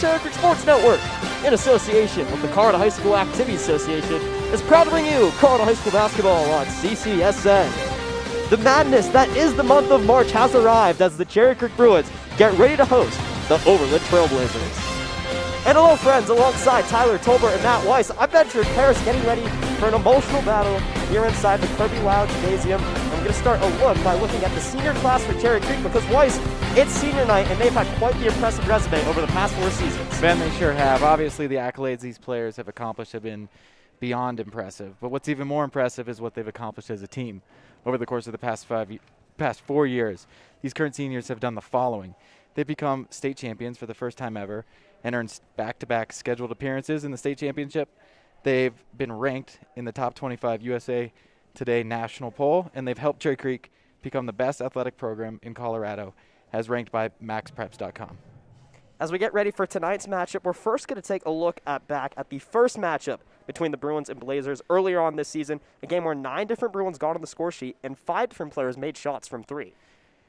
Cherry Creek Sports Network, in association with the Colorado High School Activities Association, is proud to bring you Colorado High School basketball on CCSN. The madness that is the month of March has arrived as the Cherry Creek Bruins get ready to host the Overland Trailblazers. And hello friends, alongside Tyler Tolbert and Matt Weiss, I've ventured Paris getting ready for an emotional battle here inside the Kirby Wow Gymnasium. I'm going to start a look by looking at the senior class for Cherry Creek because Weiss, it's senior night and they've had quite the impressive resume over the past 4 seasons. Ben, they sure have. Obviously the accolades these players have accomplished have been beyond impressive, but what's even more impressive is what they've accomplished as a team over the course of the past 4 years. These current seniors have done the following. They've become state champions for the first time ever and earned back-to-back scheduled appearances in the state championship. They've been ranked in the top 25 USA Today national poll, and they've helped Cherry Creek become the best athletic program in Colorado, as ranked by maxpreps.com. As we get ready for tonight's matchup, we're first going to take a look back at the first matchup between the Bruins and Blazers earlier on this season, a game where 9 different Bruins got on the score sheet and 5 different players made shots from 3.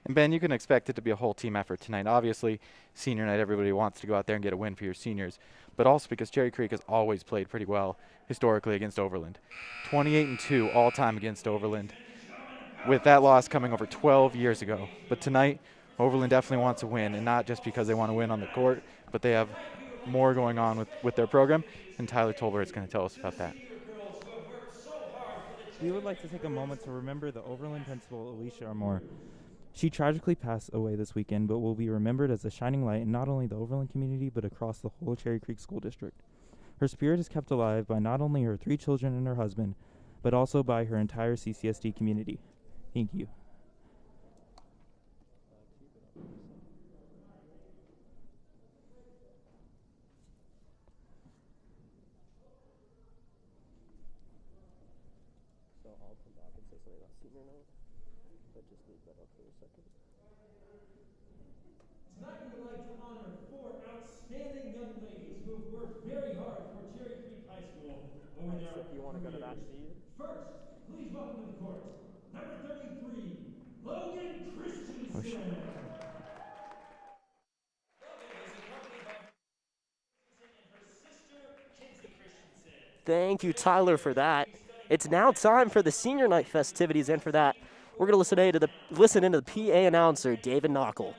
And Ben, you can expect it to be a whole team effort tonight. Obviously, senior night, everybody wants to go out there and get a win for your seniors, but also because Cherry Creek has always played pretty well historically against Overland. 28-2 all-time against Overland, with that loss coming over 12 years ago. But tonight, Overland definitely wants to win, and not just because they want to win on the court, but they have more going on with their program, and Tyler Tolbert is going to tell us about that. We would like to take a moment to remember the Overland principal, Alicia Armour. She tragically passed away this weekend, but will be remembered as a shining light in not only the Overland community, but across the whole Cherry Creek School District. Her spirit is kept alive by not only her 3 children and her husband, but also by her entire CCSD community. Thank you. So I'll come back and say something about senior night, but just leave that up for a second. Tonight we would like to honor 4 outstanding young ladies who have worked very hard for Cherry Creek High School over their If you want to go to that seat. First, please welcome to the court, number 33, Logan Christensen. Thank you, Tyler, for that. It's now time for the senior night festivities, and for that, we're going to listen in to the PA announcer, David Knockel.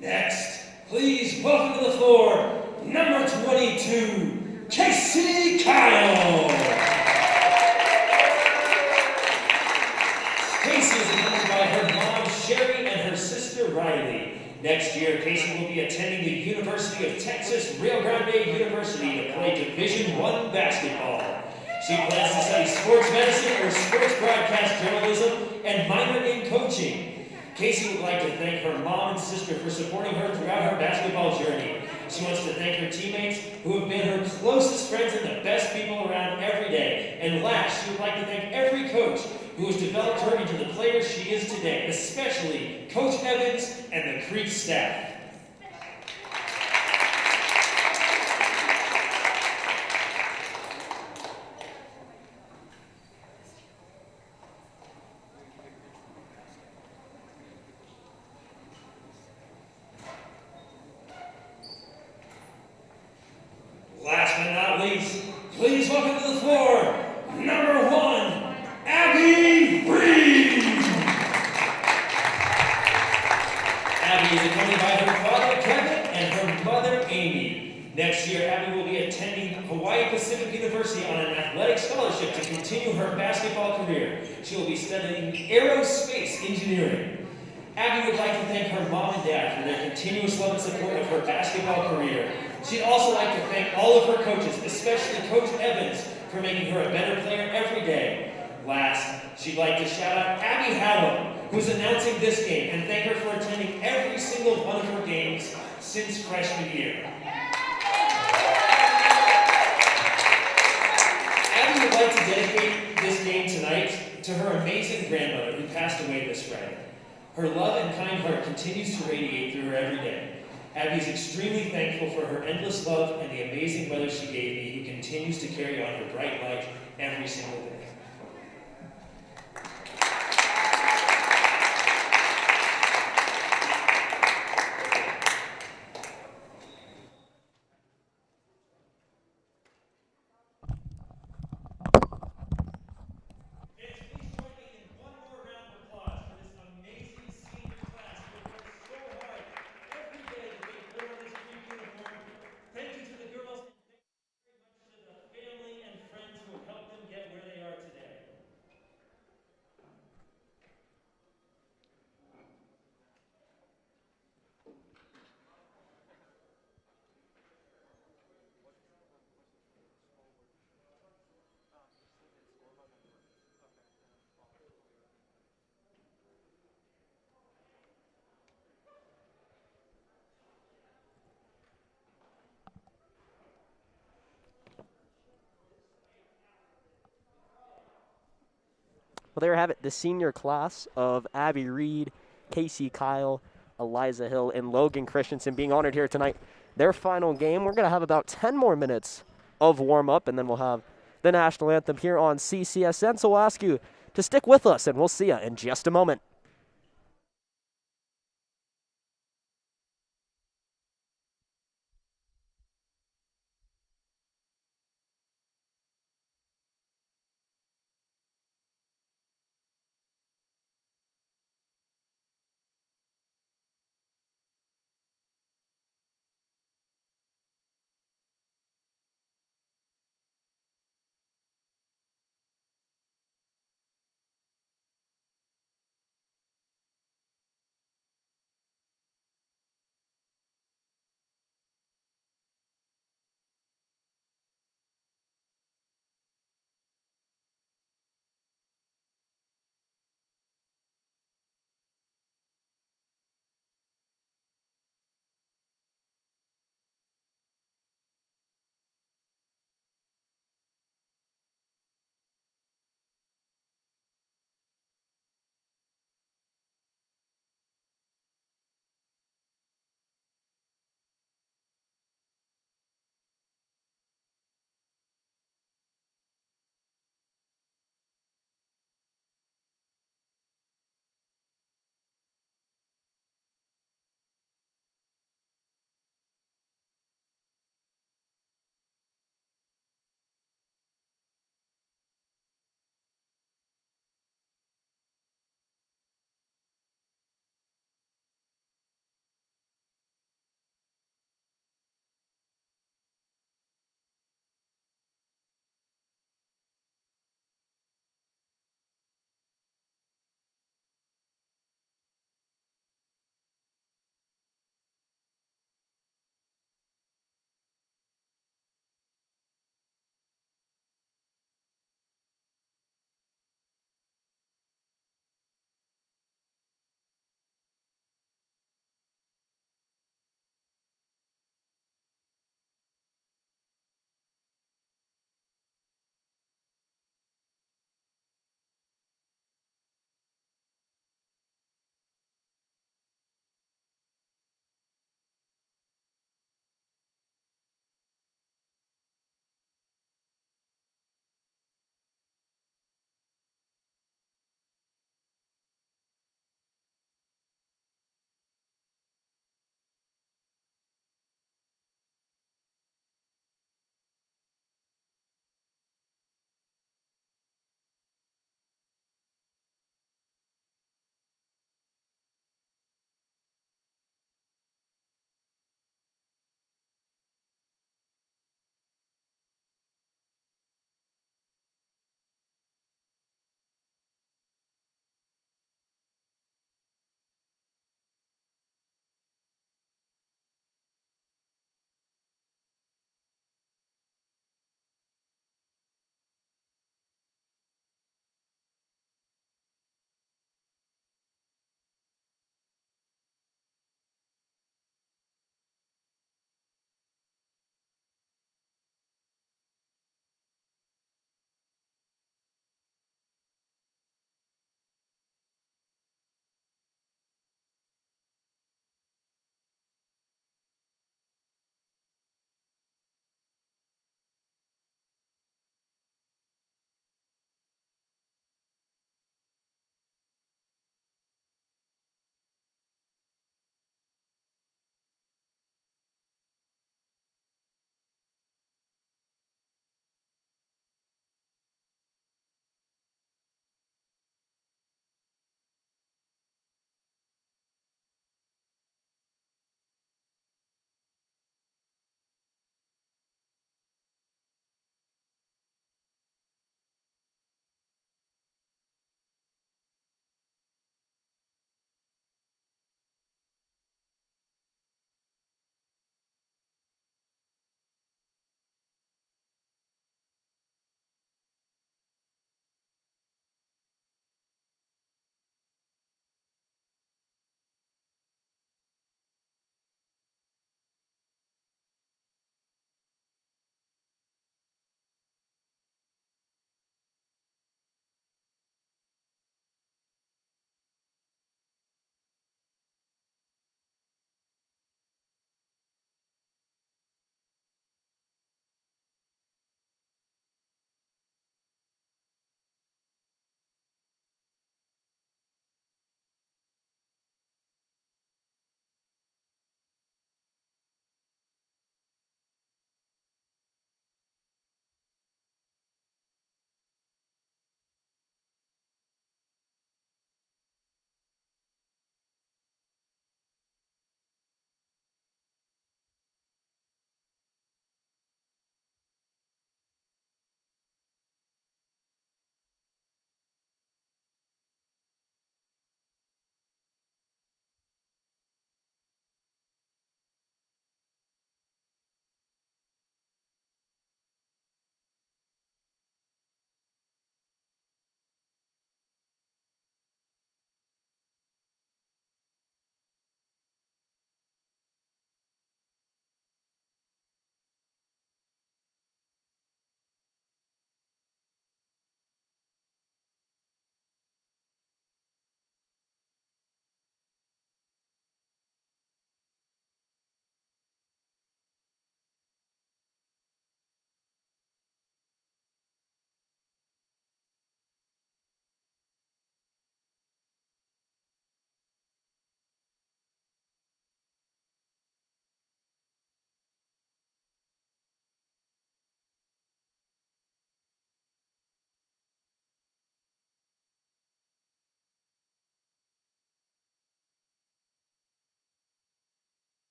Next, please welcome to the floor, number 22, Casey Kyle. Casey is accompanied by her mom, Sherry, and her sister, Riley. Next year, Casey will be attending the University of Texas Rio Grande University to play Division I basketball. She plans to study sports medicine or sports broadcast journalism and minor in coaching. Casey would like to thank her mom and sister for supporting her throughout her basketball journey. She wants to thank her teammates who have been her closest friends and the best people around every day. And last, she would like to thank every coach who has developed her into the player she is today, especially Coach Evans and the Creek staff. basketball career. She will be studying aerospace engineering. Abby would like to thank her mom and dad for their continuous love and support of her basketball career. She'd also like to thank all of her coaches, especially Coach Evans, for making her a better player every day. Last, she'd like to shout out Abby Howland, who's announcing this game, and thank her for attending every single one of her games since freshman year. Abby would like to dedicate this game tonight to her amazing grandmother who passed away this Friday. Her love and kind heart continues to radiate through her every day. Abby is extremely thankful for her endless love and the amazing mother she gave me, who continues to carry on her bright light every single day. Well, there you have it. The senior class of Abby Reed, Casey Kyle, Eliza Hill, and Logan Christensen being honored here tonight. Their final game, we're going to have about 10 more minutes of warm-up, and then we'll have the national anthem here on CCSN. So we'll ask you to stick with us, and we'll see you in just a moment.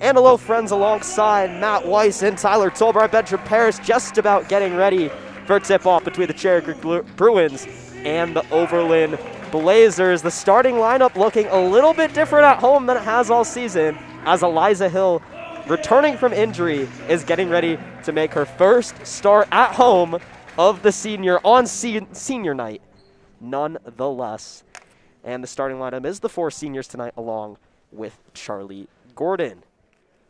And hello, friends, alongside Matt Weiss and Tyler Tolbert. Benjamin Paris just about getting ready for tip-off between the Cherry Creek Bruins and the Overland Blazers. The starting lineup looking a little bit different at home than it has all season, as Eliza Hill, returning from injury, is getting ready to make her first start at home of the senior on senior night, nonetheless. And the starting lineup is the 4 seniors tonight, along with Charlie Gordon.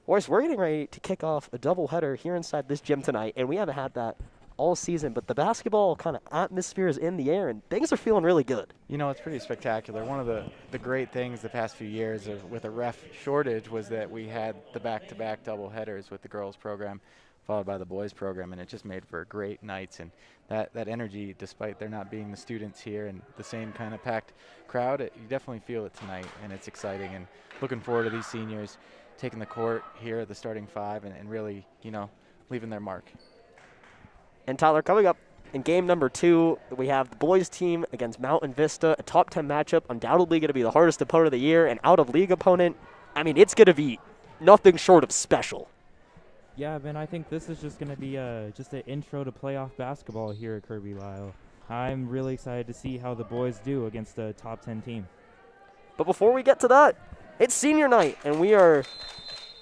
Boys, we're getting ready to kick off a doubleheader here inside this gym tonight, and we haven't had that all season, but the basketball kind of atmosphere is in the air, and things are feeling really good. You know, it's pretty spectacular. One of the great things the past few years with a ref shortage was that we had the back-to-back doubleheaders with the girls program followed by the boys program, and it just made for great nights. And that energy, despite there not being the students here and the same kind of packed crowd, you definitely feel it tonight, and it's exciting. And looking forward to these seniors taking the court here at the starting 5 and really, you know, leaving their mark. And Tyler, coming up in game number 2, we have the boys team against Mountain Vista, a top 10 matchup, undoubtedly going to be the hardest opponent of the year, an out-of-league opponent. I mean, it's going to be nothing short of special. Yeah, Ben, I think this is just going to be just an intro to playoff basketball here at Kirby Lyle. I'm really excited to see how the boys do against a top 10 team. But before we get to that, it's senior night, and we are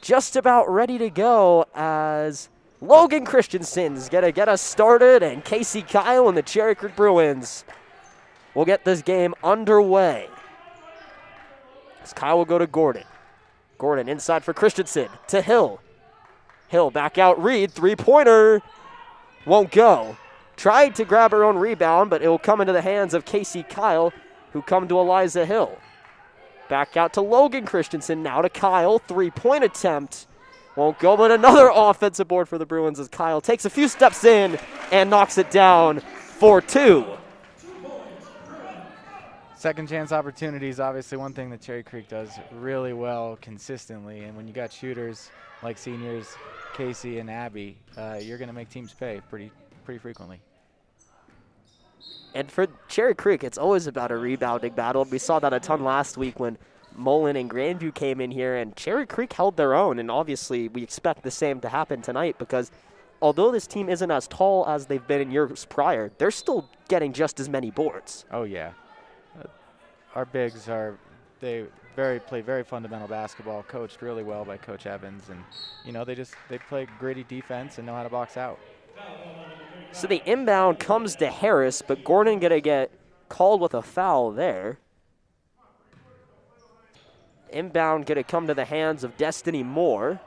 just about ready to go as Logan Christensen's going to get us started, and Casey Kyle and the Cherry Creek Bruins will get this game underway. As Kyle will go to Gordon. Gordon inside for Christensen to Hill. Hill back out, Reed, three-pointer. Won't go. Tried to grab her own rebound, but it will come into the hands of Casey Kyle, who come to Eliza Hill. Back out to Logan Christensen, now to Kyle, three-point attempt. Won't go, but another offensive board for the Bruins as Kyle takes a few steps in and knocks it down for 2. Second chance opportunities, obviously one thing that Cherry Creek does really well consistently, and when you got shooters like seniors Casey and Abby, you're going to make teams pay pretty frequently. And for Cherry Creek, it's always about a rebounding battle. We saw that a ton last week when Mullen and Grandview came in here, and Cherry Creek held their own. And obviously, we expect the same to happen tonight because although this team isn't as tall as they've been in years prior, they're still getting just as many boards. Oh, yeah. Our bigs play very fundamental basketball, coached really well by Coach Evans. And, you know, they play gritty defense and know how to box out. So the inbound comes to Harris, but Gordon going to get called with a foul there. Inbound going to come to the hands of Destiny Moore.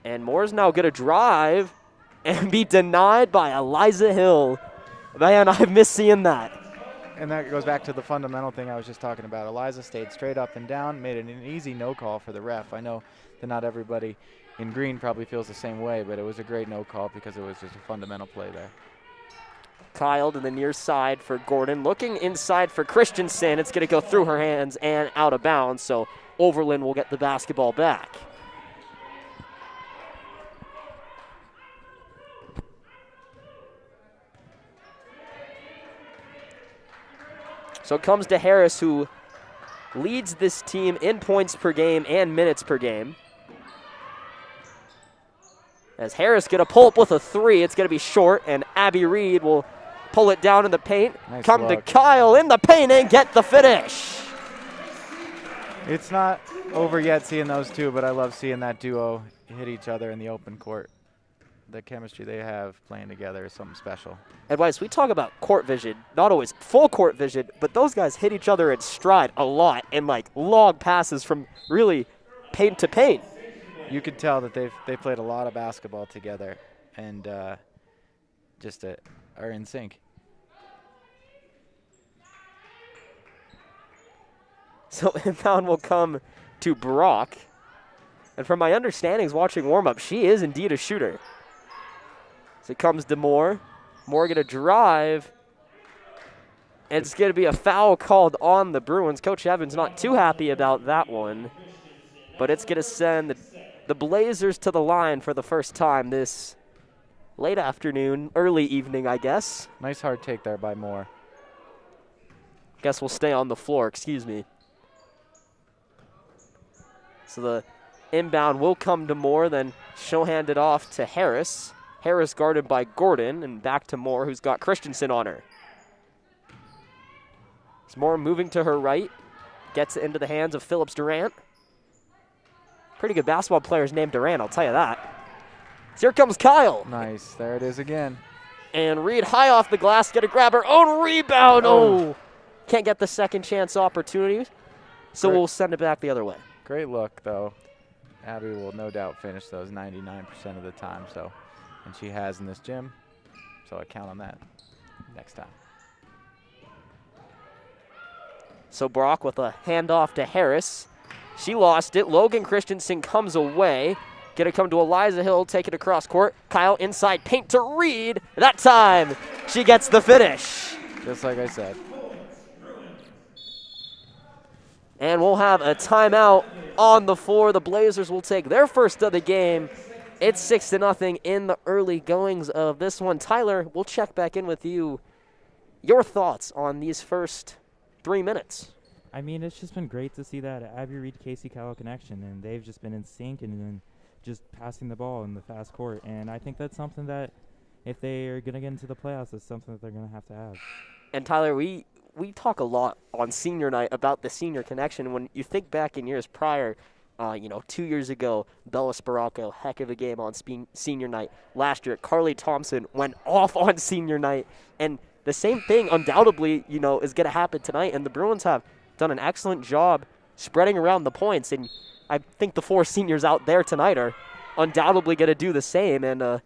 And Moore's now going to drive and be denied by Eliza Hill. Man, I've missed seeing that. And that goes back to the fundamental thing I was just talking about. Eliza stayed straight up and down, made it an easy no call for the ref. I know that not everybody in green probably feels the same way, but it was a great no call because it was just a fundamental play there. Kyle to the near side for Gordon. Looking inside for Christensen. It's going to go through her hands and out of bounds, so Overland will get the basketball back. So it comes to Harris, who leads this team in points per game and minutes per game. As Harris going to pull up with a 3, it's going to be short, and Abby Reed will pull it down in the paint. Nice Come look. to Kyle in the paint and get the finish. It's not over yet seeing those two, but I love seeing that duo hit each other in the open court. The chemistry they have playing together is something special. And Weiss, we talk about court vision, not always full court vision, but those guys hit each other in stride a lot and like long passes from really paint to paint. You could tell that they've played a lot of basketball together and just are in sync. So inbound will come to Brock. And from my understandings watching warm-up, she is indeed a shooter. So it comes to Moore. Moore going to drive. And it's going to be a foul called on the Bruins. Coach Evans not too happy about that one. But it's going to send the Blazers to the line for the first time this late afternoon, early evening, I guess. Nice hard take there by Moore. Guess we'll stay on the floor, excuse me. So the inbound will come to Moore, then she'll hand it off to Harris. Harris guarded by Gordon, and back to Moore, who's got Christensen on her. It's Moore moving to her right, gets it into the hands of Phillips Durant. Pretty good basketball players named Durant, I'll tell you that. So here comes Kyle. Nice. There it is again. And Reed high off the glass, gonna grab her own rebound. Oh, can't get the second chance opportunity, so we'll send it back the other way. Great look, though. Abby will no doubt finish those 99% of the time, and she has in this gym, so I count on that next time. So Brock with a handoff to Harris. She lost it. Logan Christensen comes away. Gonna come to Eliza Hill, take it across court. Kyle inside paint to Reed. That time, she gets the finish. Just like I said. And we'll have a timeout on the floor. The Blazers will take their first of the game. It's 6-0 in the early goings of this one. Tyler, we'll check back in with you. Your thoughts on these first 3 minutes? I mean, it's just been great to see that Abby Reed-Casey Kyle connection, and they've just been in sync and then just passing the ball in the fast court. And I think that's something that if they are going to get into the playoffs, it's something that they're going to have. And Tyler, we talk a lot on senior night about the senior connection. When you think back in years prior, 2 years ago, Bella Sparacco, heck of a game on senior night. Last year, Carly Thompson went off on senior night. And the same thing undoubtedly, is going to happen tonight. And the Bruins have done an excellent job spreading around the points. And I think the 4 seniors out there tonight are undoubtedly going to do the same. And we're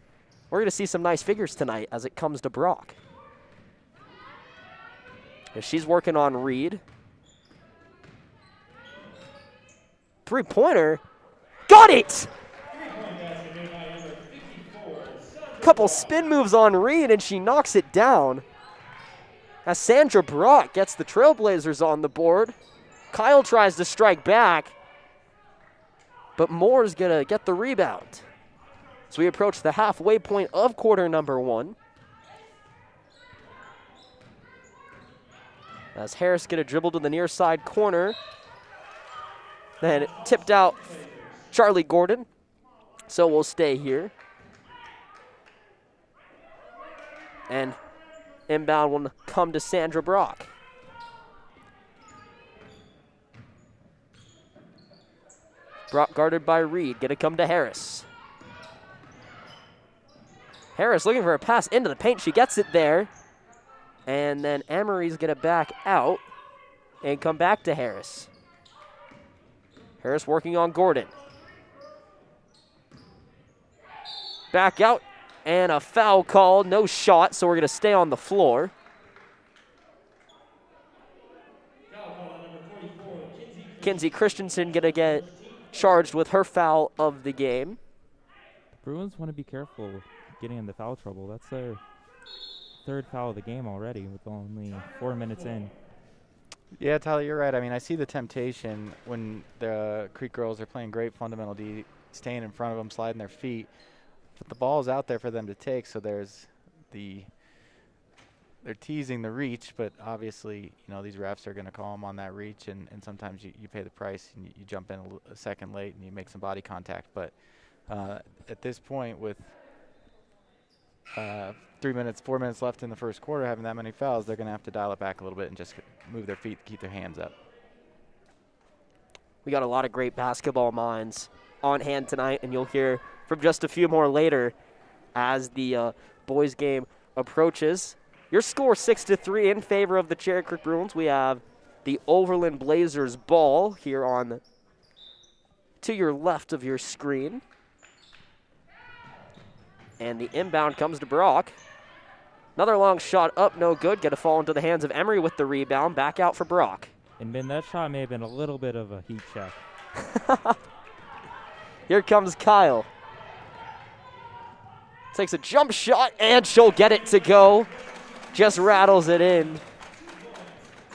going to see some nice figures tonight as it comes to Brock. She's working on Reed. Three-pointer. Got it! Couple spin moves on Reed, and she knocks it down. As Sandra Brock gets the Trailblazers on the board. Kyle tries to strike back, but Moore's going to get the rebound. So we approach the halfway point of quarter number 1. As Harris going to dribble to the near side corner. Then it tipped out Charlie Gordon. So we'll stay here. And inbound will come to Sandra Brock. Brock guarded by Reed. Going to come to Harris. Harris looking for a pass into the paint. She gets it there. And then Emery's going to back out and come back to Harris. Harris working on Gordon. Back out, and a foul called. No shot, so we're going to stay on the floor. Kinsey Christensen going to get charged with her foul of the game. Bruins want to be careful getting into foul trouble. That's their 3rd foul of the game already with only 4 minutes in. Yeah, Tyler, you're right. I mean, I see the temptation when the Creek girls are playing great fundamental D, staying in front of them, sliding their feet. But the ball's out there for them to take, so they're teasing the reach, but obviously, these refs are going to call them on that reach, and sometimes you pay the price and you jump in a second late and you make some body contact. But at this point, with 4 minutes left in the first quarter, having that many fouls, they're going to have to dial it back a little bit and just move their feet, keep their hands up. We got a lot of great basketball minds on hand tonight, and you'll hear from just a few more later as the boys game approaches. Your score 6-3 in favor of the Cherry Creek Bruins. We have the Overland Blazers ball here on to your left of your screen. And the inbound comes to Brock. Another long shot up, no good. Going to fall into the hands of Emery with the rebound. Back out for Brock. And Ben, that shot may have been a little bit of a heat check. Here comes Kyle. Takes a jump shot, and she'll get it to go. Just rattles it in.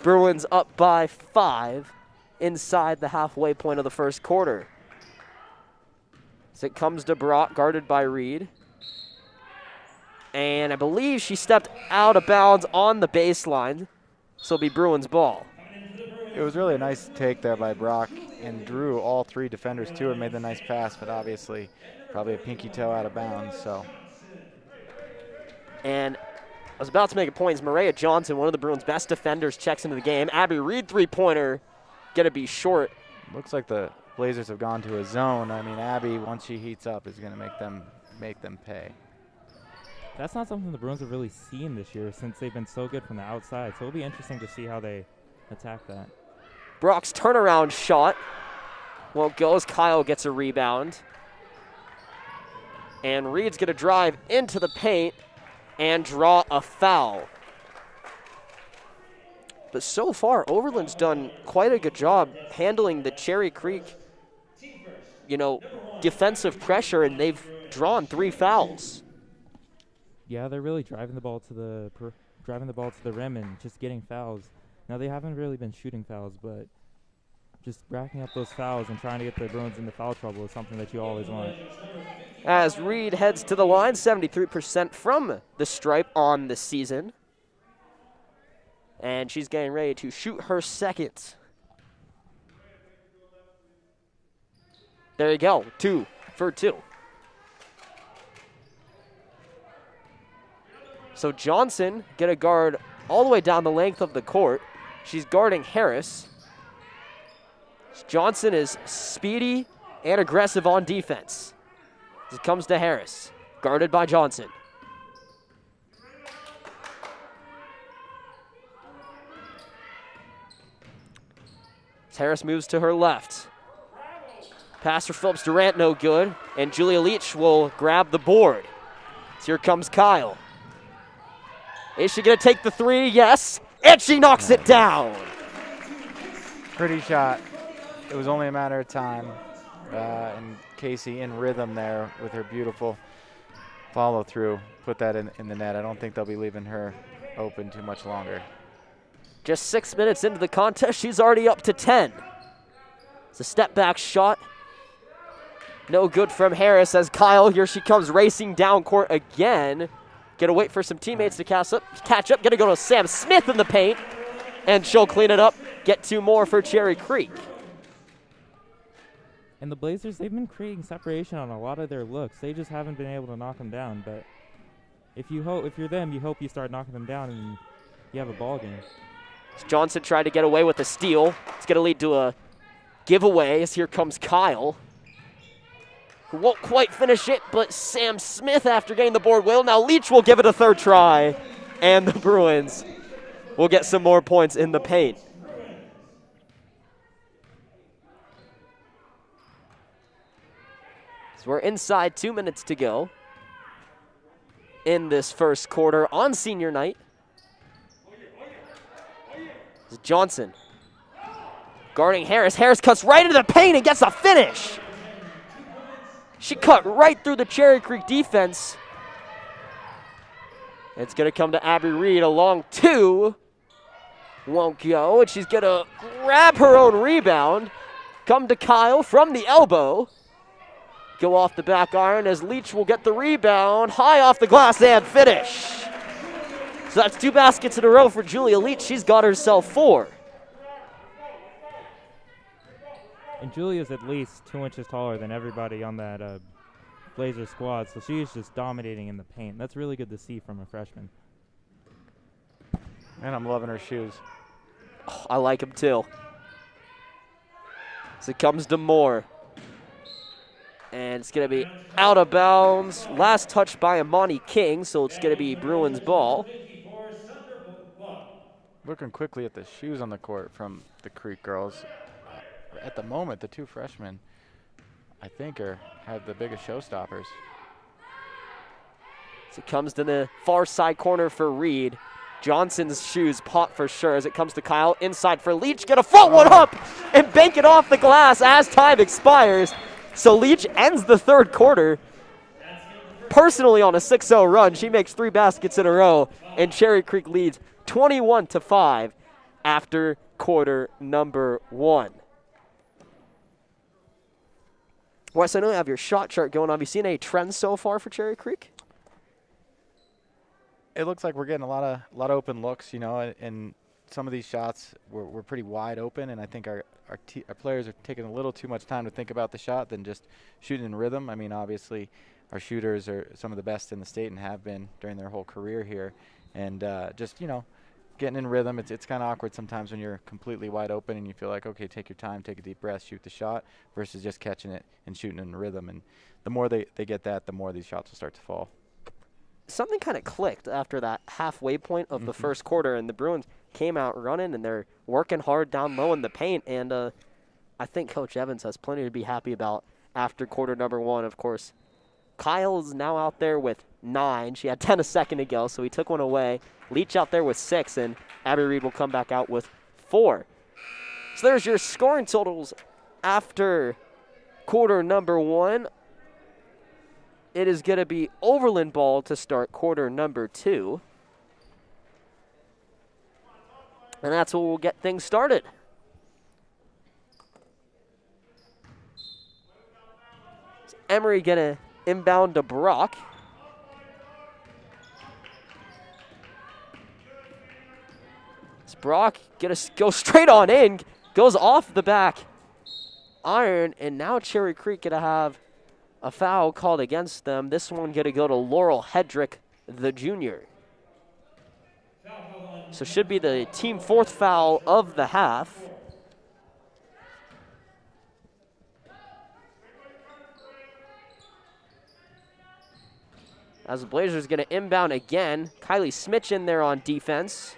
Bruins up by 5 inside the halfway point of the first quarter. As it comes to Brock, guarded by Reed. And I believe she stepped out of bounds on the baseline. So it'll be Bruins ball. It was really a nice take there by Brock and drew all 3 defenders to her, made the nice pass, but obviously probably a pinky toe out of bounds. So. And I was about to make a point. Is Maria Johnson, one of the Bruins' best defenders, checks into the game. Abby Reed, three-pointer, going to be short. Looks like the Blazers have gone to a zone. I mean, Abby, once she heats up, is going to make them pay. That's not something the Bruins have really seen this year since they've been so good from the outside. So it'll be interesting to see how they attack that. Brock's turnaround shot won't go as Kyle gets a rebound. And Reed's going to drive into the paint and draw a foul. But so far, Overland's done quite a good job handling the Cherry Creek, defensive pressure, and they've drawn 3 fouls. Yeah, they're really driving the ball to the rim and just getting fouls. Now they haven't really been shooting fouls, but just racking up those fouls and trying to get the Bruins into foul trouble is something that you always want. As Reed heads to the line, 73% from the stripe on the season. And she's getting ready to shoot her second. There you go, 2 for 2. So Johnson going to guard all the way down the length of the court. She's guarding Harris. Johnson is speedy and aggressive on defense. As it comes to Harris, guarded by Johnson. As Harris moves to her left. Pass for Phillips Durant, no good. And Julia Leach will grab the board. So here comes Kyle. Is she going to take the 3? Yes. And she knocks it down. Pretty shot. It was only a matter of time. And Casey in rhythm there with her beautiful follow through. Put that in the net. I don't think they'll be leaving her open too much longer. Just 6 minutes into the contest, she's already up to 10. It's a step back shot. No good from Harris as Kyle, here she comes racing down court again. Gonna wait for some teammates to catch up. Gonna go to Sam Smith in the paint, and she'll clean it up. Get 2 more for Cherry Creek. And the Blazers, they've been creating separation on a lot of their looks. They just haven't been able to knock them down. But if you're them, you hope you start knocking them down and you have a ball game. Johnson tried to get away with a steal. It's gonna lead to a giveaway as here comes Kyle, who won't quite finish it, but Sam Smith, after getting the board, will. Now Leach will give it a 3rd try, and the Bruins will get some more points in the paint. So we're inside 2 minutes to go in this first quarter on senior night. This is Johnson guarding Harris. Harris cuts right into the paint and gets a finish. She cut right through the Cherry Creek defense. It's going to come to Abby Reed, a long 2. Won't go, and she's going to grab her own rebound. Come to Kyle from the elbow. Go off the back iron as Leach will get the rebound. High off the glass and finish. So that's 2 baskets in a row for Julia Leach. She's got herself 4. And Julia's at least 2 inches taller than everybody on that Blazer squad, so she is just dominating in the paint. That's really good to see from a freshman. And I'm loving her shoes. Oh, I like them too. As it comes to Moore. And it's going to be out of bounds. Last touch by Amani King, so it's going to be Bruins ball. Looking quickly at the shoes on the court from the Creek girls. At the moment, the 2 freshmen, I think, have the biggest showstoppers. So it comes to the far side corner for Reed. Johnson's shoes pop for sure as it comes to Kyle. Inside for Leach. Gonna float one up and bank it off the glass as time expires. So Leach ends the 3rd quarter personally on a 6-0 run. She makes 3 baskets in a row, and Cherry Creek leads 21-5 after quarter number 1. Wes, I know you have your shot chart going on. Have you seen any trends so far for Cherry Creek? It looks like we're getting a lot of open looks, and some of these shots were pretty wide open, and I think our players are taking a little too much time to think about the shot than just shooting in rhythm. I mean, obviously, our shooters are some of the best in the state and have been during their whole career here. And just, getting in rhythm, it's kind of awkward sometimes when you're completely wide open and you feel like, okay, take your time, take a deep breath, shoot the shot, versus just catching it and shooting in rhythm. And the more they get that, the more these shots will start to fall. Something kind of clicked after that halfway point of the first quarter, and the Bruins came out running, and they're working hard down low in the paint. And I think Coach Evans has plenty to be happy about after quarter number 1. Of course, Kyle's now out there with 9. She had 10 a second ago, so he took one away. Leach out there with 6, and Abby Reed will come back out with 4. So there's your scoring totals after quarter number 1. It is going to be Overland ball to start quarter number 2. And that's where we'll get things started. Is Emery going to inbound to Brock? Is Brock going to go straight on in? Goes off the back iron, and now Cherry Creek going to have a foul called against them. This one going to go to Laurel Hedrick, the junior. So should be the team 4th foul of the half. As the Blazers going to inbound again. Kylie Smitch in there on defense.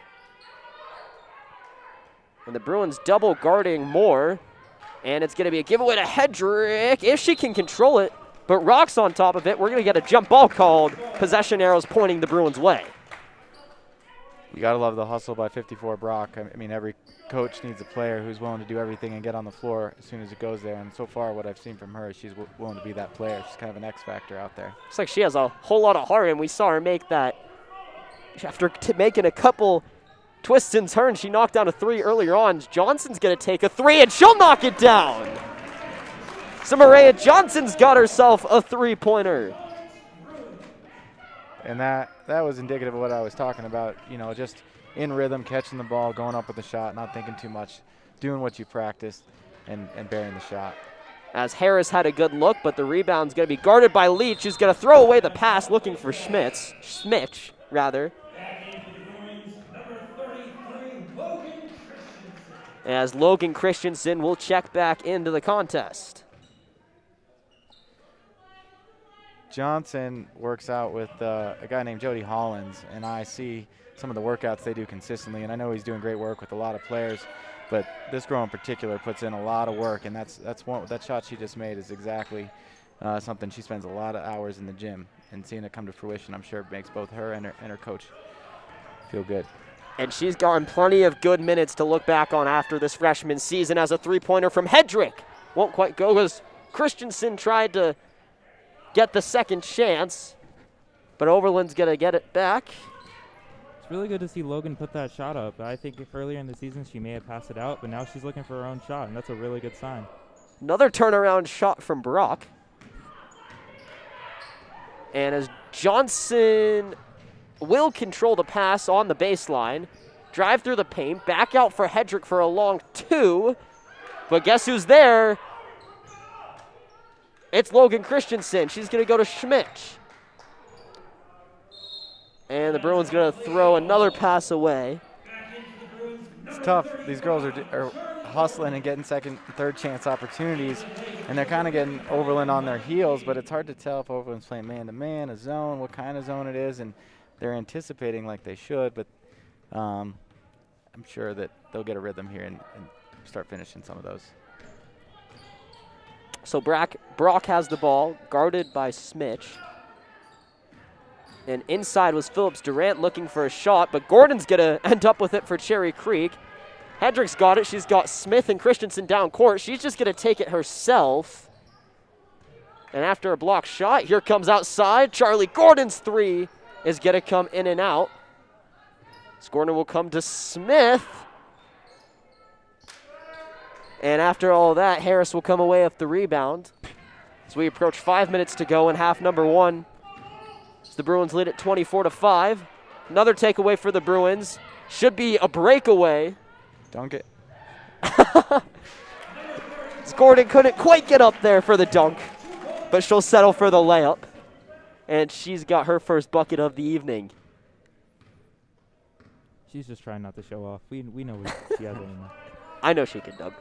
And the Bruins double guarding Moore. And it's going to be a giveaway to Hedrick if she can control it. But Rock's on top of it. We're going to get a jump ball called. Possession arrows pointing the Bruins' way. You got to love the hustle by 54 Brock. I mean, every coach needs a player who's willing to do everything and get on the floor as soon as it goes there. And so far, what I've seen from her is she's willing to be that player. She's kind of an X factor out there. Looks like she has a whole lot of heart, and we saw her make that. After making a couple twists and turns, she knocked down a 3 earlier on. Johnson's going to take a 3, and she'll knock it down. So Maria Johnson's got herself a 3-pointer. And that was indicative of what I was talking about, just in rhythm, catching the ball, going up with the shot, not thinking too much, doing what you practiced, and burying the shot. As Harris had a good look, but the rebound's going to be guarded by Leach, who's going to throw away the pass, looking for Schmitch, rather. As Logan Christensen will check back into the contest. Johnson works out with a guy named Jody Hollins, and I see some of the workouts they do consistently, and I know he's doing great work with a lot of players, but this girl in particular puts in a lot of work, and that shot she just made is exactly something she spends a lot of hours in the gym, and seeing it come to fruition, I'm sure makes both her and her coach feel good. And she's gotten plenty of good minutes to look back on after this freshman season as a 3-pointer from Hedrick. Won't quite go as Christensen tried to get the second chance, but Overland's going to get it back. It's really good to see Logan put that shot up. I think if earlier in the season she may have passed it out, but now she's looking for her own shot, and that's a really good sign. Another turnaround shot from Brock. And as Johnson will control the pass on the baseline, drive through the paint, back out for Hedrick for a long 2, but guess who's there? It's Logan Christensen. She's going to go to Schmidt. And the Bruins going to throw another pass away. It's tough. These girls are hustling and getting second and third chance opportunities, and they're kind of getting Overland on their heels, but it's hard to tell if Overland's playing man-to-man, a zone, what kind of zone it is, and they're anticipating like they should, but I'm sure that they'll get a rhythm here and start finishing some of those. So Brock has the ball, guarded by Smitch. And inside was Phillips Durant looking for a shot, but Gordon's going to end up with it for Cherry Creek. Hedrick's got it. She's got Smith and Christensen down court. She's just going to take it herself. And after a block shot, here comes outside. Charlie Gordon's 3 is going to come in and out. This Gordon will come to Smith. And after all that, Harris will come away with the rebound. As we approach 5 minutes to go in half number 1. As the Bruins lead at 24-5. Another takeaway for the Bruins. Should be a breakaway. Dunk it. Gordon couldn't quite get up there for the dunk, but she'll settle for the layup. And she's got her first bucket of the evening. She's just trying not to show off. We know she has it in her. I know she can dunk.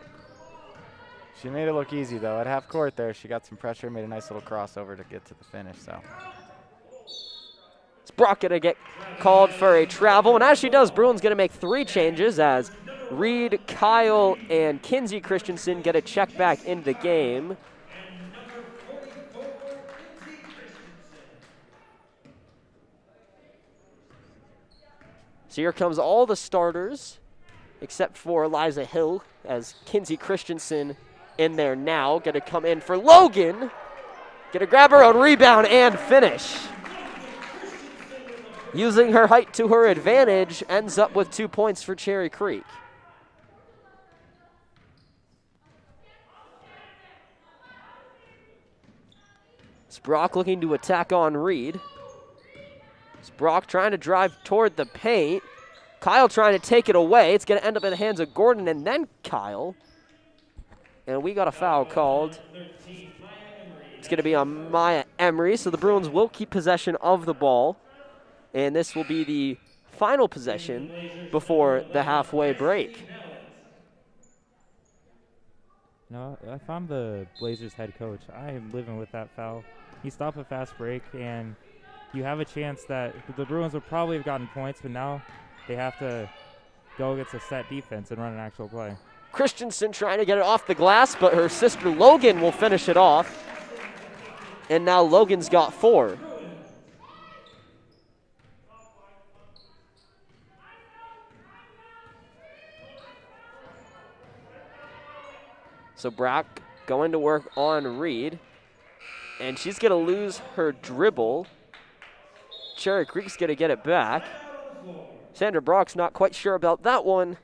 She made it look easy, though. At half court there, she got some pressure, made a nice little crossover to get to the finish. So Brock going to get called for a travel, and as she does, Bruin's going to make 3 changes as Reed, Kyle, and Kinsey Christensen get a check back into the game. So here comes all the starters, except for Eliza Hill, as Kinsey Christensen in there now. Going to come in for Logan. Going to grab her own rebound and finish. Using her height to her advantage, ends up with 2 points for Cherry Creek. Brock looking to attack on Reed. Brock trying to drive toward the paint. Kyle trying to take it away. It's going to end up in the hands of Gordon and then Kyle. And we got a foul called. It's going to be on Maya Emery, so the Bruins will keep possession of the ball. And this will be the final possession before the halfway break. No, if I'm the Blazers head coach, I am living with that foul. You stop a fast break, and you have a chance that the Bruins would probably have gotten points, but now they have to go against a set defense and run an actual play. Christensen trying to get it off the glass, but her sister Logan will finish it off. And now Logan's got 4. So Brock going to work on Reed. And she's going to lose her dribble. Cherry Creek's going to get it back. Sandra Brock's not quite sure about that one.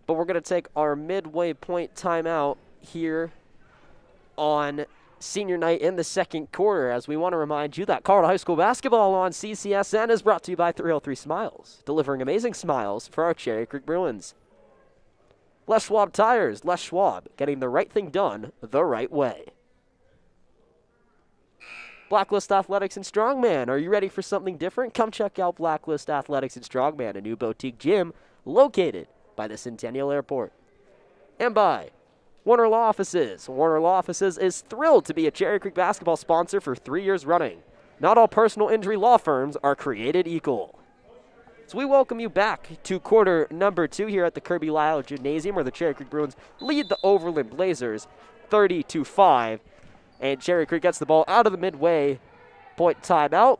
But we're going to take our midway point timeout here on senior night in the second quarter, as we want to remind you that Colorado High School basketball on CCSN is brought to you by 303 Smiles, delivering amazing smiles for our Cherry Creek Bruins. Les Schwab Tires, Les Schwab, getting the right thing done the right way. Blacklist Athletics and Strongman. Are you ready for something different? Come check out Blacklist Athletics and Strongman, a new boutique gym located by the Centennial Airport. And by Warner Law Offices. Warner Law Offices is thrilled to be a Cherry Creek basketball sponsor for 3 years running. Not all personal injury law firms are created equal. So we welcome you back to quarter number 2 here at the Kirby Lyle Gymnasium, where the Cherry Creek Bruins lead the Overland Blazers 30-5. And Cherry Creek gets the ball out of the midway point timeout.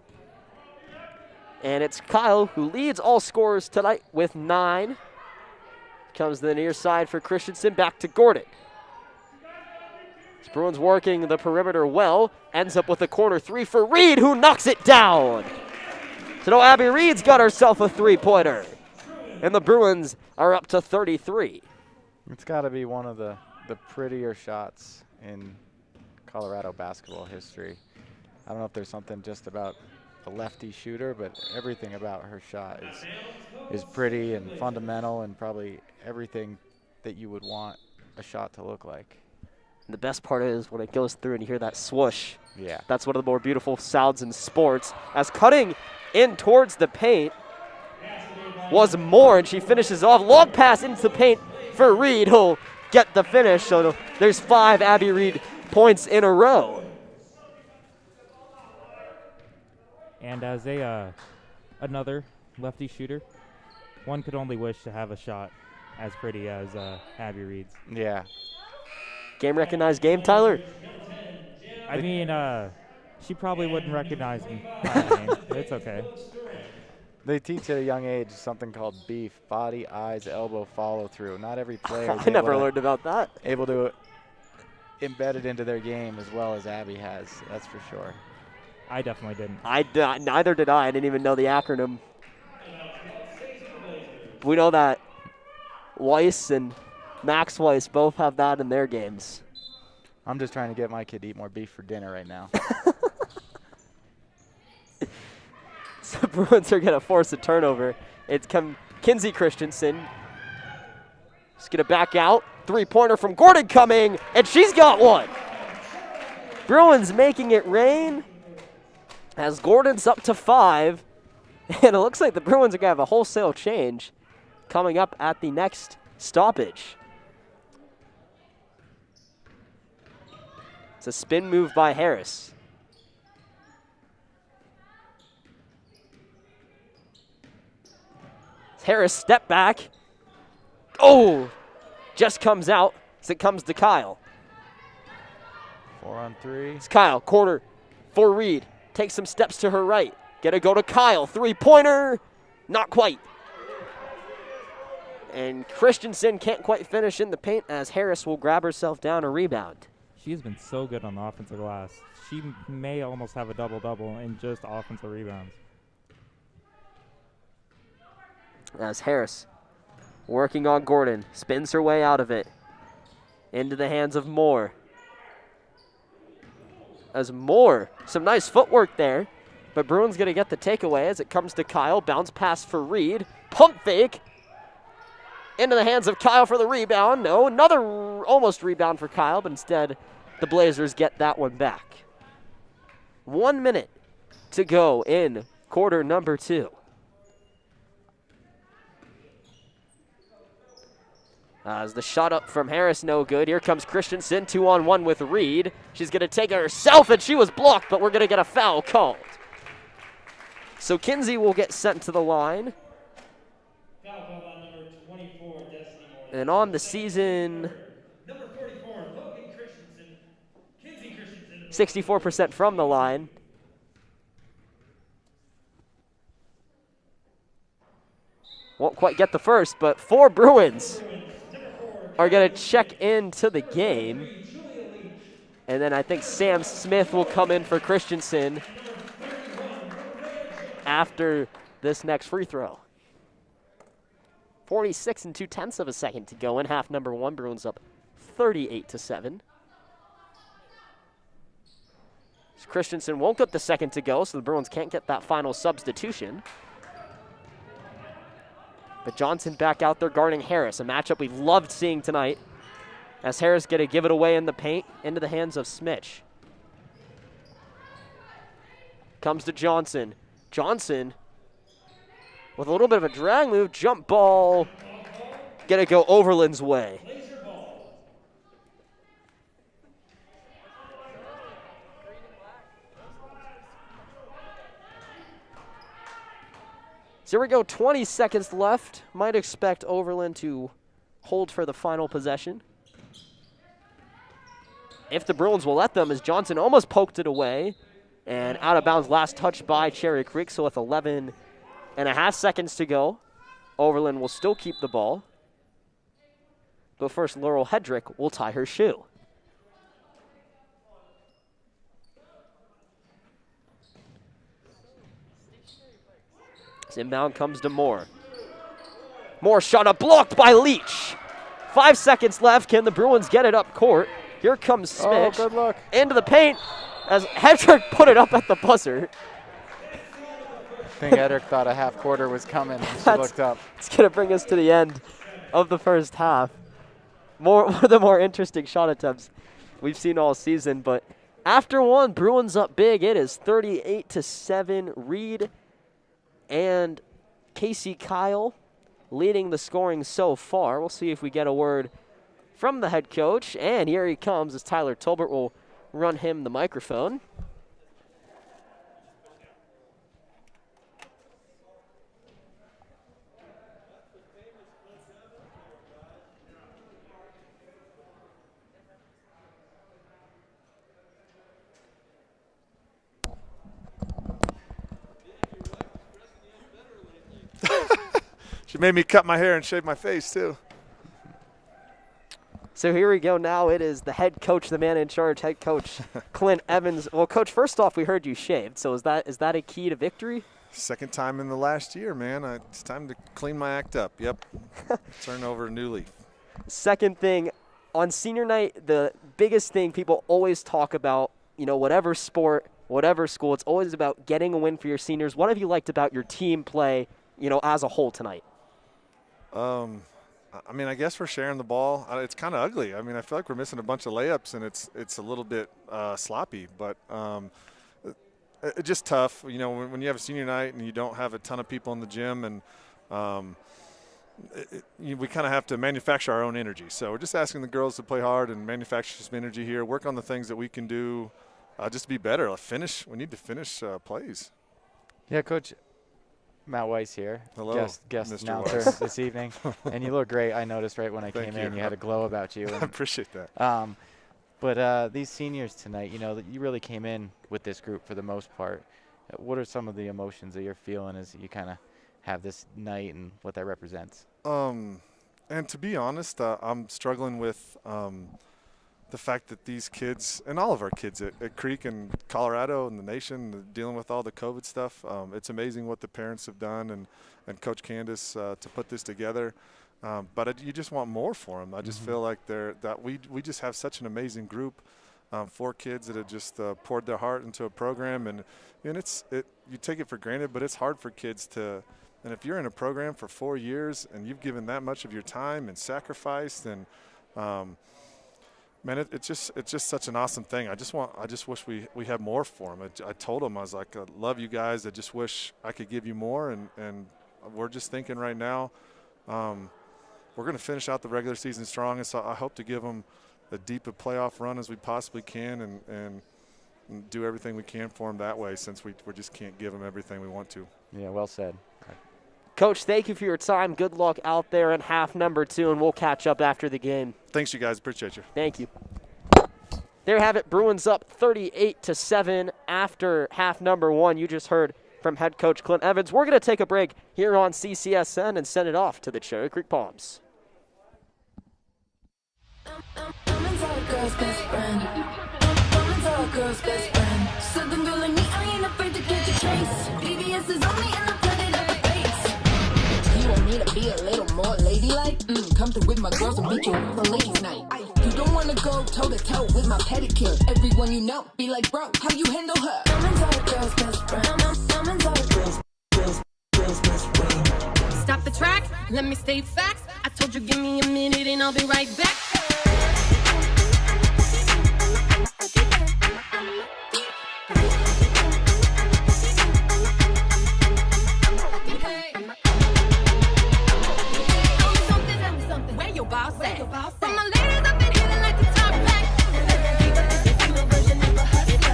And it's Kyle who leads all scorers tonight with 9. Comes to the near side for Christensen, back to Gordon. Bruins working the perimeter well. Ends up with a corner 3 for Reed, who knocks it down. So now Abby Reed's got herself a 3-pointer. And the Bruins are up to 33. It's got to be one of the prettier shots in Colorado basketball history. I don't know if there's something just about the lefty shooter, but everything about her shot is pretty and fundamental and probably everything that you would want a shot to look like. And the best part is when it goes through and you hear that swoosh. Yeah. That's one of the more beautiful sounds in sports. As cutting in towards the paint was Moore, and she finishes off. Long pass into the paint for Reed, who'll get the finish. So there's 5 Abby Reed points in a row. And as another lefty shooter, one could only wish to have a shot as pretty as Abby Reed's. Yeah. Game recognized game, Tyler? I mean, she probably wouldn't recognize me by name. It's okay. They teach at a young age something called beef, body, eyes, elbow, follow through. Not every player is I never learned about that. able to embed it into their game as well as Abby has, that's for sure. I definitely didn't. Neither did I. I didn't even know the acronym. We know that Weiss and Max Weiss both have that in their games. I'm just trying to get my kid to eat more beef for dinner right now. So Bruins are going to force a turnover It's Kinsey Christensen. She's going to back out. Three-pointer from Gordon coming, and she's got one. Bruins making it rain as Gordon's up to 5. And it looks like the Bruins are going to have a wholesale change coming up at the next stoppage. It's a spin move by Harris. Harris step back. Oh, just comes out as it comes to Kyle. 4 on 3. It's Kyle, quarter for Reed. Takes some steps to her right. Gonna go to Kyle, three-pointer, not quite. And Christensen can't quite finish in the paint as Harris will grab herself down a rebound. She has been so good on the offensive glass. She may almost have a double-double in just offensive rebounds. As Harris working on Gordon, spins her way out of it. Into the hands of Moore. As Moore, some nice footwork there, but Bruins gonna get the takeaway as it comes to Kyle. Bounce pass for Reed, pump fake. Into the hands of Kyle for the rebound. No, another almost rebound for Kyle, but instead the Blazers get that one back. 1 minute to go in quarter number 2. As the shot up from Harris, no good. Here comes Christensen, 2-on-1 with Reed. She's going to take it herself, and she was blocked, but we're going to get a foul called. So Kinsey will get sent to the line. Foul called on number 24, Destiny Moore. And on the season, Number 44, Logan Christensen. Kinsey Christensen. 64% from the line. Won't quite get the first, but 4 Bruins are going to check into the game. And then I think Sam Smith will come in for Christensen after this next free throw. 46 2/10 of a second to go in half number 1. Bruins up 38-7. Christensen won't get the second to go, so the Bruins can't get that final substitution. But Johnson back out there guarding Harris, a matchup we loved seeing tonight. As Harris going to give it away in the paint into the hands of Smitch. Comes to Johnson. Johnson with a little bit of a drag move, jump ball. Going to go Overland's way. So here we go, 20 seconds left. Might expect Overland to hold for the final possession. If the Bruins will let them, as Johnson almost poked it away. And out of bounds, last touch by Cherry Creek. So with 11.5 seconds to go, Overland will still keep the ball. But first, Laurel Hedrick will tie her shoe. Inbound comes to Moore. Moore shot up, blocked by Leach. 5 seconds left. Can the Bruins get it up court? Here comes Smith. Oh, good luck. Into the paint as Hedrick put it up at the buzzer. I think Hedrick thought a half quarter was coming and she looked up. It's going to bring us to the end of the first half. One of the more interesting shot attempts we've seen all season. But after one, Bruins up big. It is 38-7. Reed and Casey Kyle leading the scoring so far. We'll see if we get a word from the head coach. And here he comes as Tyler Tolbert will run him the microphone. She made me cut my hair and shave my face, too. So here we go now. It is the head coach, the man in charge, head coach Clint Evans. Well, Coach, first off, we heard you shaved. So is that a key to victory? Second time in the last year, man. It's time to clean my act up. Yep. Turn over a new leaf. Second thing, on senior night, the biggest thing people always talk about, whatever sport, whatever school, it's always about getting a win for your seniors. What have you liked about your team play as a whole tonight? I mean, I guess we're sharing the ball. It's kind of ugly. I mean, I feel like we're missing a bunch of layups, and it's a little bit sloppy. But it's just tough, when you have a senior night and you don't have a ton of people in the gym, and we kind of have to manufacture our own energy. So we're just asking the girls to play hard and manufacture some energy here, work on the things that we can do just to be better. We need to finish plays. Yeah, Coach. Matt Weiss here. Hello, guest Mr. announcer Weiss. this evening. And you look great. I noticed right when I came in. You had a glow about you. I appreciate that. But these seniors tonight, you really came in with this group for the most part. What are some of the emotions that you're feeling as you kind of have this night and what that represents? And to be honest, I'm struggling with the fact that these kids, and all of our kids at Creek and Colorado and the nation, dealing with all the COVID stuff, it's amazing what the parents have done and Coach Candace to put this together. But you just want more for them. I just feel like we just have such an amazing group, 4 kids that have just poured their heart into a program, and you take it for granted, but it's hard for kids to. And if you're in a program for 4 years and you've given that much of your time and sacrificed, and man, it's just such an awesome thing. I just wish we had more for them. I told them, I was like, I love you guys. I just wish I could give you more, and we're just thinking right now. We're going to finish out the regular season strong, and so I hope to give them as deep a playoff run as we possibly can, and do everything we can for them that way, since we just can't give them everything we want to. Yeah, well said. Coach, thank you for your time. Good luck out there in half number 2, and we'll catch up after the game. Thanks, you guys. Appreciate you. Thank you. There you have it. Bruins up 38-7 after half number 1. You just heard from head coach Clint Evans. We're going to take a break here on CCSN and send it off to the Cherry Creek Palms. Be a little more ladylike. Come through with my girls and beat you on the ladies' night. You don't wanna go toe to toe with my pedicure. Everyone you know be like, bro, how you handle her? Women's are a girl's best friend. Women's are a girl's best friend. Stop the track, let me state facts. I told you give me a minute and I'll be right back. From my ladies, I've been hitting like the top back. If you a version of a hustler,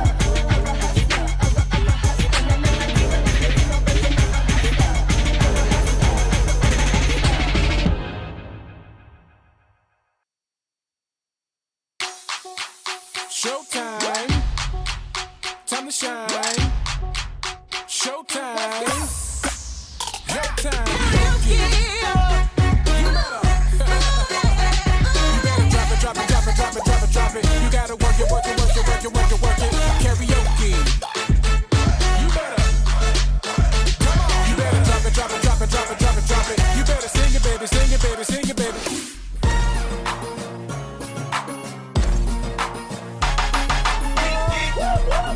Showtime, time to shine. Showtime, showtime. Drop it. You gotta work it. Karaoke. You better. Come on. You better drop it. You better sing it, baby.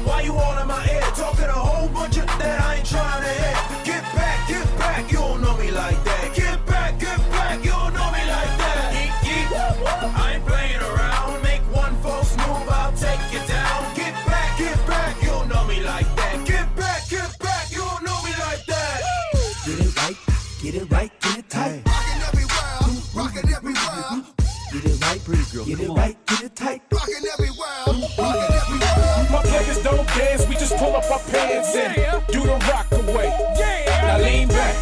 Why you all in my ear? Talking a whole bunch of that I ain't trying to hear. Get back, you don't know me like that. Get back, you don't know me like that. I ain't playing around. Make one false move, I'll take you down. Get back, you don't know me like that. Get back, you don't know me like that. Get it right, get it tight. Rockin' everywhere. Get it right, pretty girl. Get it right, get it tight. Rockin' everywhere. My players don't dance, we just pull up our pants and do the rock away. Now lean back.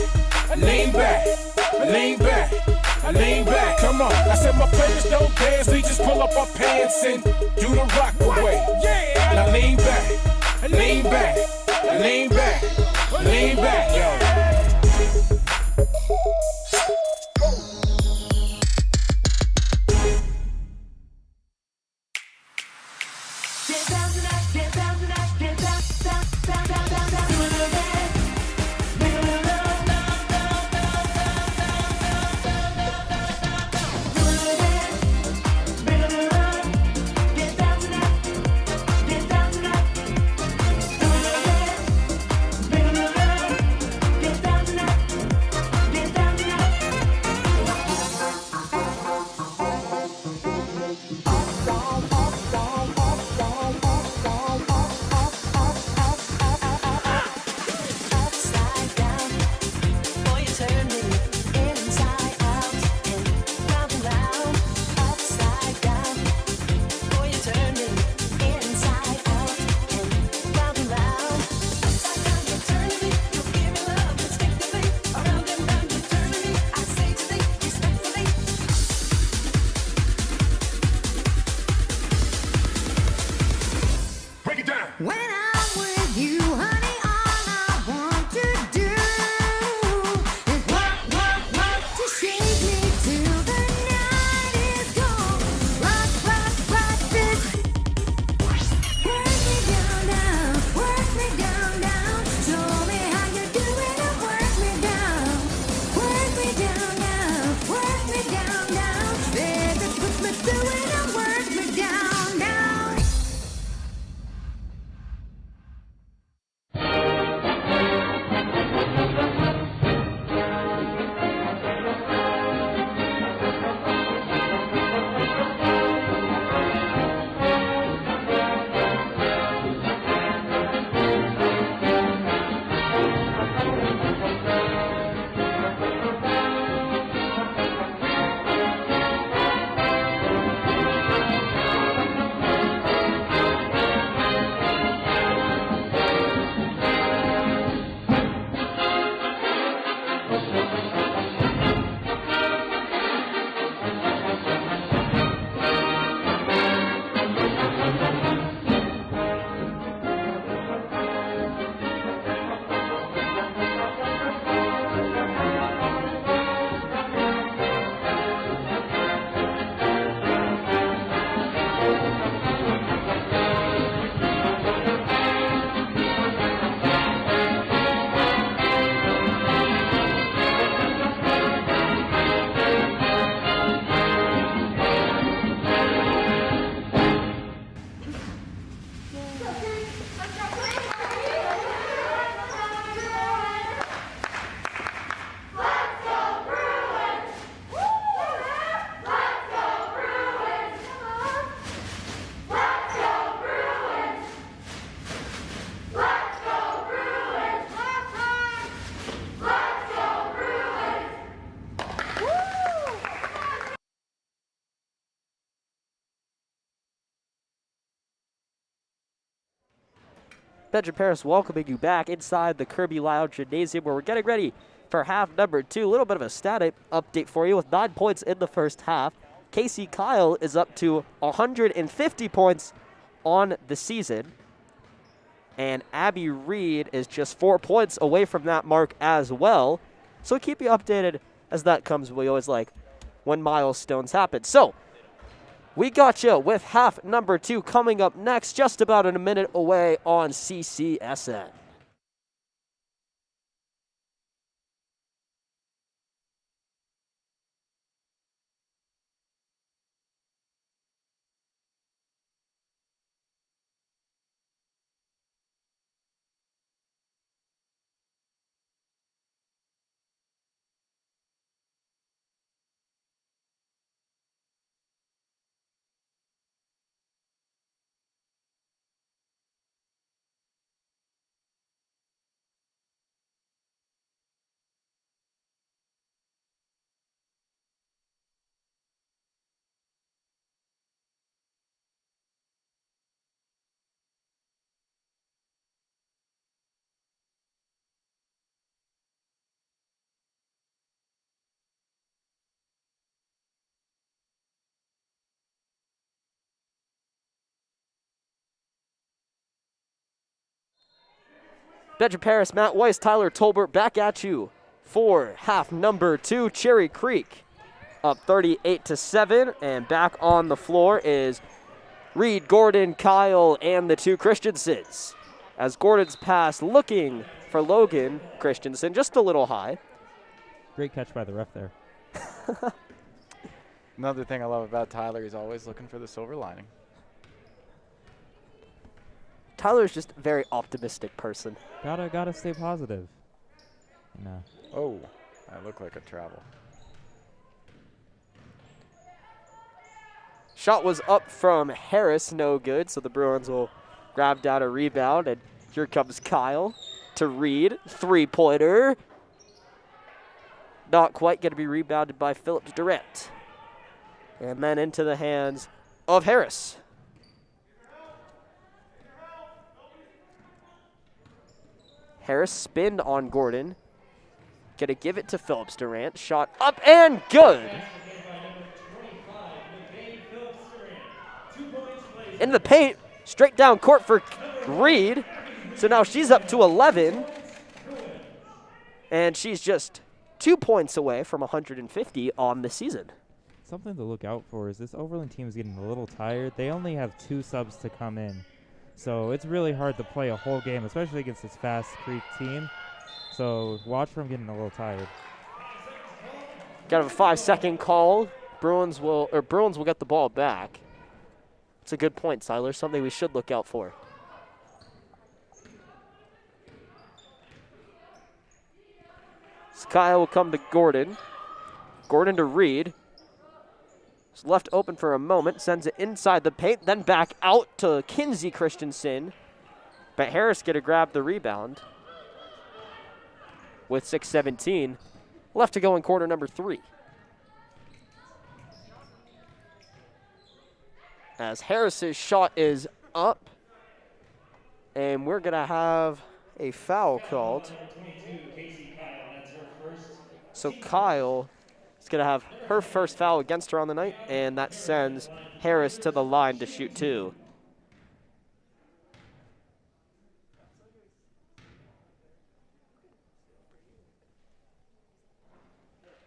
Come on. I said my players don't dance, we just pull up our pants and do the rock away. Now lean back, yo. Benjamin Paris welcoming you back inside the Kirby Lounge Gymnasium, where we're getting ready for half number 2. A little bit of a stat update for you with 9 points in the first half. Casey Kyle is up to 150 points on the season. And Abby Reed is just 4 points away from that mark as well. So keep you updated as that comes. We always like when milestones happen. So we got you with half number 2 coming up next, just about in a minute away on CCSN. Benjamin Paris, Matt Weiss, Tyler Tolbert back at you for half number 2. Cherry Creek up 38-7, and back on the floor is Reed, Gordon, Kyle, and the 2 Christensens. As Gordon's pass looking for Logan Christensen, just a little high. Great catch by the ref there. Another thing I love about Tyler, he's always looking for the silver lining. Tyler's just a very optimistic person. Gotta stay positive. No. Oh, that looked like a travel. Shot was up from Harris, no good, so the Bruins will grab down a rebound, and here comes Kyle to Reed. 3-pointer. Not quite going to be rebounded by Phillips Durant. And then into the hands of Harris. Harris spinned on Gordon. Gonna give it to Phillips Durant. Shot up and good. In the paint, straight down court for Reed. So now she's up to 11. And she's just 2 points away from 150 on the season. Something to look out for is this Overland team is getting a little tired. They only have 2 subs to come in. So it's really hard to play a whole game, especially against this fast Creek team. So watch for them getting a little tired. Got a 5-second call. Bruins will get the ball back. It's a good point, Siler. Something we should look out for. Kyle will come to Gordon. Gordon to Reed. It's left open for a moment, sends it inside the paint, then back out to Kinsey Christensen. But Harris going to grab the rebound with 6:17 left to go in quarter number 3. As Harris's shot is up, and we're going to have a foul called. So Kyle is going to have her first foul against her on the night, and that sends Harris to the line to shoot 2.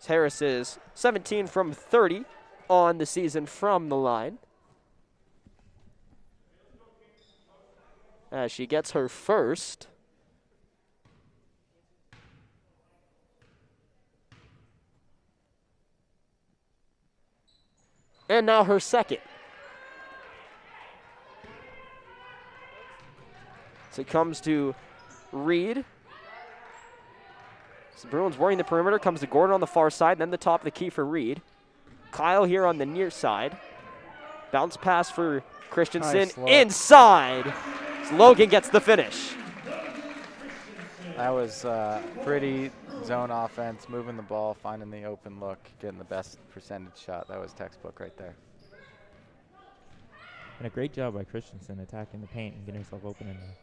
Harris is 17 from 30 on the season from the line. As she gets her first. And now her second. So it comes to Reed. So Bruins worrying the perimeter. Comes to Gordon on the far side. Then the top of the key for Reed. Kyle here on the near side. Bounce pass for Christensen. Nice Inside. So Logan gets the finish. That was pretty zone offense, moving the ball, finding the open look, getting the best percentage shot. That was textbook right there. And a great job by Christensen attacking the paint and getting herself open in there.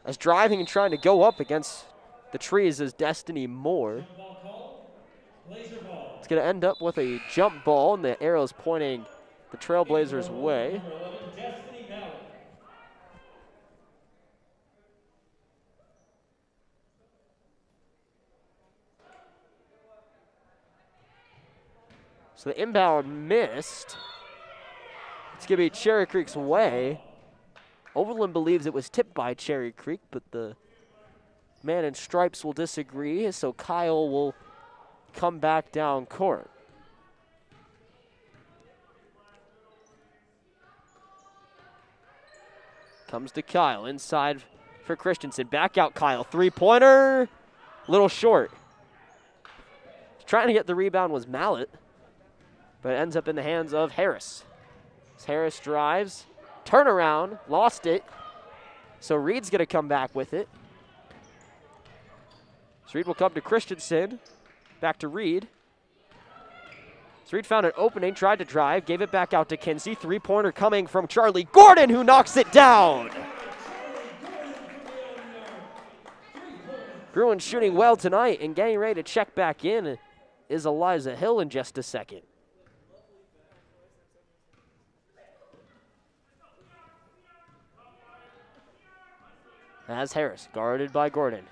as driving and trying to go up against the trees is Destiny Moore. It's going to end up with a jump ball, and the arrow is pointing the Trailblazers' way. So the inbound missed. It's going to be Cherry Creek's way. Overland believes it was tipped by Cherry Creek, but the man in stripes will disagree, so Kyle will come back down court. Comes to Kyle, inside for Christensen. Back out Kyle, three-pointer, little short. Trying to get the rebound was Mallet, but it ends up in the hands of Harris. As Harris drives, turnaround, lost it. So Reed's going to come back with it. So Reed will come to Christensen, back to Reed. So Reed found an opening, tried to drive, gave it back out to Kinsey. Three-pointer coming from Charlie Gordon, who knocks it down. Bruins shooting well tonight, and getting ready to check back in is Eliza Hill in just a second. As Harris, guarded by Gordon.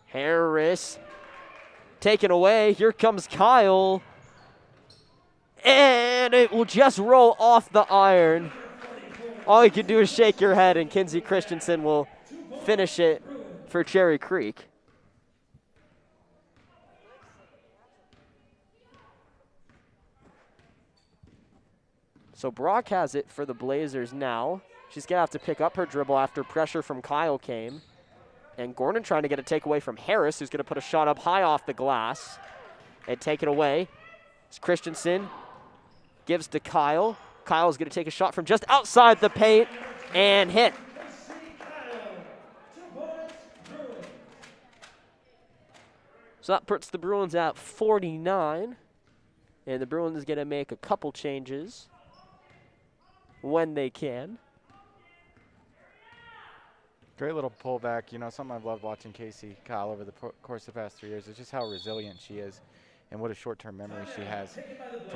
Harris taken away. Here comes Kyle. And it will just roll off the iron. All you can do is shake your head, and Kinsey Christensen will finish it for Cherry Creek. So Brock has it for the Blazers now. She's going to have to pick up her dribble after pressure from Kyle came. And Gordon trying to get a takeaway from Harris, who's going to put a shot up high off the glass and take it away. It's Christensen gives to Kyle. Kyle's going to take a shot from just outside the paint and hit. So that puts the Bruins at 49. And the Bruins is going to make a couple changes when they can. Great little pullback. You know, something I've loved watching Casey Kyle over the course of the past 3 years is just how resilient she is and what a short-term memory she has.